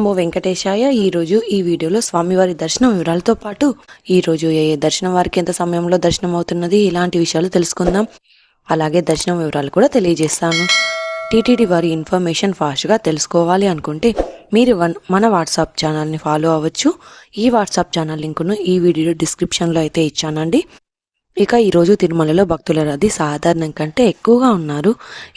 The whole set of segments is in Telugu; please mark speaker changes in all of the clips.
Speaker 1: నమో వెంకటేశాయ. ఈరోజు ఈ వీడియోలో స్వామివారి దర్శనం వివరాలతో పాటు ఈరోజు ఏ దర్శనం వారికి ఎంత సమయంలో దర్శనం అవుతున్నది ఇలాంటి విషయాలు తెలుసుకుందాం. అలాగే దర్శనం వివరాలు కూడా తెలియజేస్తాను. టీటీడీ వారి ఇన్ఫర్మేషన్ ఫాస్ట్గా తెలుసుకోవాలి అనుకుంటే మీరు మన వాట్సాప్ ఛానల్ని ఫాలో అవ్వచ్చు. ఈ వాట్సాప్ ఛానల్ లింకును ఈ వీడియో డిస్క్రిప్షన్లో అయితే ఇచ్చానండి. ఇక ఈరోజు తిరుమలలో భక్తుల రద్దీ సాధారణం కంటే ఎక్కువగా ఉన్నారు.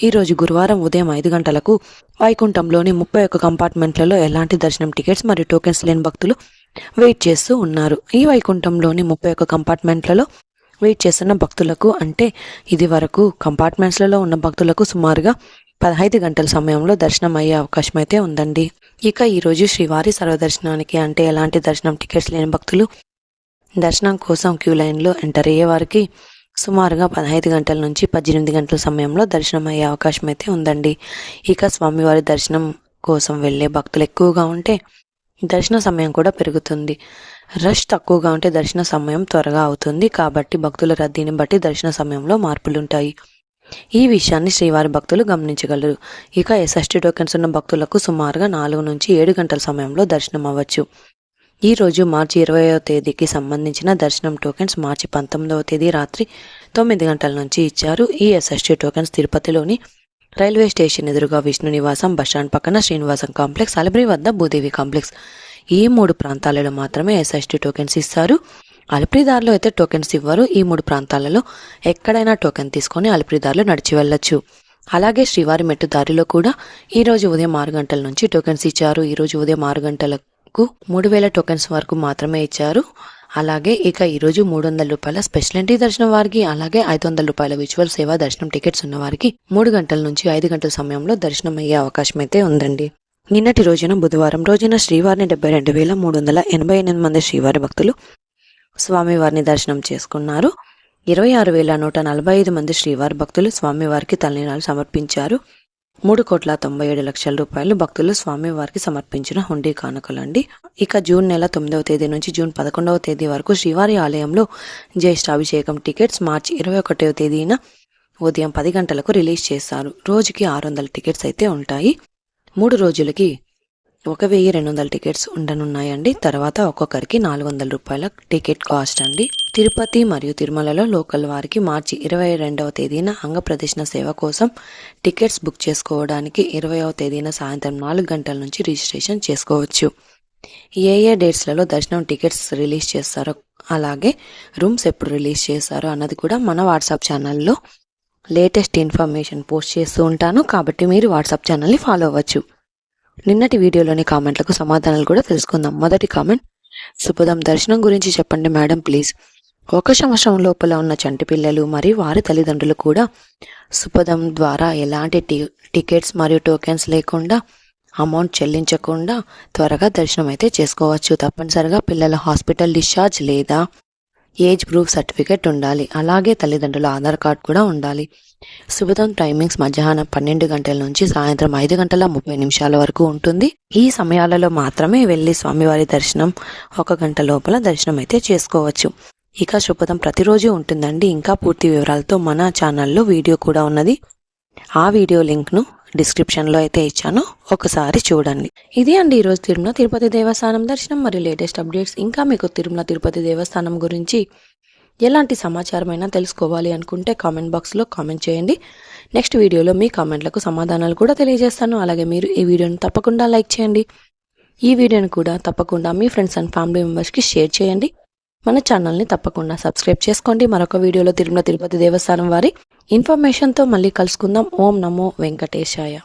Speaker 1: ఈరోజు గురువారం ఉదయం 5 గంటలకు వైకుంఠంలోని 31 కంపార్ట్మెంట్లలో ఎలాంటి దర్శనం టికెట్స్ మరియు టోకెన్స్ లేని భక్తులు వెయిట్ చేస్తూ ఉన్నారు. ఈ వైకుంఠంలోని 31 కంపార్ట్మెంట్లలో వెయిట్ చేస్తున్న భక్తులకు అంటే ఇది వరకు కంపార్ట్మెంట్స్లలో ఉన్న భక్తులకు సుమారుగా 15 గంటల సమయంలో దర్శనం అయ్యే అవకాశం అయితే ఉందండి. ఇక ఈరోజు శ్రీవారి సర్వదర్శనానికి అంటే ఎలాంటి దర్శనం టికెట్స్ లేని భక్తులు దర్శనం కోసం క్యూ లైన్లో ఎంటర్ అయ్యే వారికి సుమారుగా 15 గంటల నుంచి 18 గంటల సమయంలో దర్శనం అయ్యే అవకాశం అయితే ఉందండి. ఇక స్వామివారి దర్శనం కోసం వెళ్ళే భక్తులు ఎక్కువగా ఉంటే దర్శన సమయం కూడా పెరుగుతుంది. రష్ తక్కువగా ఉంటే దర్శన సమయం త్వరగా అవుతుంది. కాబట్టి భక్తుల రద్దీని బట్టి దర్శన సమయంలో మార్పులుంటాయి. ఈ విషయాన్ని శ్రీవారి భక్తులు గమనించగలరు. ఇక ఎస్ఎస్టీ టోకెన్స్ ఉన్న భక్తులకు సుమారుగా 4 నుంచి 7 గంటల సమయంలో దర్శనం అవ్వచ్చు. ఈ రోజు మార్చి 20వ తేదీకి సంబంధించిన దర్శనం టోకెన్స్ మార్చి 19వ తేదీ రాత్రి 9 గంటల నుంచి ఇచ్చారు. ఈ ఎస్ఎస్టీ టోకెన్స్ తిరుపతిలోని రైల్వే స్టేషన్ ఎదురుగా విష్ణు నివాసం, బస్టాండ్ పక్కన శ్రీనివాసం కాంప్లెక్స్, అలిబ్రి వద్ద భూదేవి కాంప్లెక్స్ ఈ 3 ప్రాంతాలలో మాత్రమే ఎస్ఎస్టీ టోకెన్స్ ఇస్తారు. అలిప్రిదారులో అయితే టోకెన్స్ ఇవ్వరు. ఈ 3 ప్రాంతాలలో ఎక్కడైనా టోకెన్ తీసుకొని అలిప్రిదారులు నడిచి వెళ్ళొచ్చు. అలాగే శ్రీవారి మెట్టు దారిలో కూడా ఈరోజు ఉదయం 6 గంటల నుంచి టోకెన్స్ ఇచ్చారు. ఈరోజు ఉదయం 6 గంటలకు 3000 టోకెన్స్ వరకు మాత్రమే ఇచ్చారు. అలాగే ఇక ఈరోజు 300 రూపాయల స్పెషల్ ఎంట్రీ దర్శనం వారికి, అలాగే 500 రూపాయల విజువల్ సేవ దర్శనం టికెట్స్ ఉన్న వారికి 3 గంటల నుంచి 5 గంటల సమయంలో దర్శనం అయ్యే అవకాశం అయితే ఉందండి. నిన్నటి రోజున బుధవారం రోజున శ్రీవారిని 72,388 మంది శ్రీవారి భక్తులు స్వామివారిని దర్శనం చేసుకున్నారు. 26,145 మంది శ్రీవారి భక్తులు స్వామివారికి తలనీలాలు సమర్పించారు. 3,97,00,000 రూపాయలు భక్తులు స్వామివారికి సమర్పించిన హుండీ కానుకలండి. ఇక జూన్ నెల 9వ తేదీ నుంచి జూన్ 11వ తేదీ వరకు శ్రీవారి ఆలయంలో జ్యేష్ఠాభిషేకం టికెట్స్ మార్చి 21వ తేదీన ఉదయం 10 గంటలకు రిలీజ్ చేశారు. రోజుకి 600 టికెట్స్ అయితే ఉంటాయి. 3 రోజులకి 1,200 టికెట్స్ ఉండనున్నాయండి. తర్వాత ఒక్కొక్కరికి 400 రూపాయల టికెట్ కాస్ట్ అండి. తిరుపతి మరియు తిరుమలలో లోకల్ వారికి మార్చి 22వ తేదీన అంగప్రదర్శన సేవ కోసం టికెట్స్ బుక్ చేసుకోవడానికి 20వ తేదీన సాయంత్రం 4 గంటల నుంచి రిజిస్ట్రేషన్ చేసుకోవచ్చు. ఏ డేట్స్లలో దర్శనం టికెట్స్ రిలీజ్ చేస్తారో అలాగే రూమ్స్ ఎప్పుడు రిలీజ్ చేస్తారో అన్నది కూడా మన వాట్సాప్ ఛానల్లో లేటెస్ట్ ఇన్ఫర్మేషన్ పోస్ట్ చేస్తూ ఉంటాను. కాబట్టి మీరు వాట్సాప్ ఛానల్ని ఫాలో అవ్వచ్చు. నిన్నటి వీడియోలోని కామెంట్లకు సమాధానాలు కూడా తెలుసుకుందాం. మొదటి కామెంట్, శుభదం దర్శనం గురించి చెప్పండి మేడం ప్లీజ్. 1 సంవత్సరం లోపల ఉన్న చంటి పిల్లలు మరియు వారి తల్లిదండ్రులు కూడా సుపదం ద్వారా ఎలాంటి టికెట్స్ మరియు టోకెన్స్ లేకుండా అమౌంట్ చెల్లించకుండా త్వరగా దర్శనం అయితే చేసుకోవచ్చు. తప్పనిసరిగా పిల్లల హాస్పిటల్ డిశ్చార్జ్ లేదా ఏజ్ ప్రూఫ్ సర్టిఫికేట్ ఉండాలి. అలాగే తల్లిదండ్రుల ఆధార్ కార్డ్ కూడా ఉండాలి. శుభదం టైమింగ్స్ మధ్యాహ్నం 12 గంటల నుంచి సాయంత్రం 5:30 వరకు ఉంటుంది. ఈ సమయాలలో మాత్రమే వెళ్ళి స్వామివారి దర్శనం 1 గంట లోపల దర్శనం అయితే చేసుకోవచ్చు. ఇక శుభదం ప్రతిరోజు ఉంటుందండి. ఇంకా పూర్తి వివరాలతో మన ఛానల్లో వీడియో కూడా ఉన్నది. ఆ వీడియో లింక్ను డిస్క్రిప్షన్లో అయితే ఇచ్చాను, ఒకసారి చూడండి. ఇది అండి ఈరోజు తిరుమల తిరుపతి దేవస్థానం దర్శనం మరియు లేటెస్ట్ అప్డేట్స్. ఇంకా మీకు తిరుమల తిరుపతి దేవస్థానం గురించి ఎలాంటి సమాచారం అయినా తెలుసుకోవాలి అనుకుంటే కామెంట్ బాక్స్లో కామెంట్ చేయండి. నెక్స్ట్ వీడియోలో మీ కామెంట్లకు సమాధానాలు కూడా తెలియజేస్తాను. అలాగే మీరు ఈ వీడియోని తప్పకుండా లైక్ చేయండి. ఈ వీడియోని కూడా తప్పకుండా మీ ఫ్రెండ్స్ అండ్ ఫ్యామిలీ మెంబర్స్కి షేర్ చేయండి. మన ఛానల్ని తప్పకుండా సబ్స్క్రైబ్ చేసుకోండి. మరొక వీడియోలో తిరుమల తిరుపతి దేవస్థానం వారి ఇన్ఫర్మేషన్తో మళ్ళీ కలుసుకుందాం. ఓం నమో వెంకటేశాయ.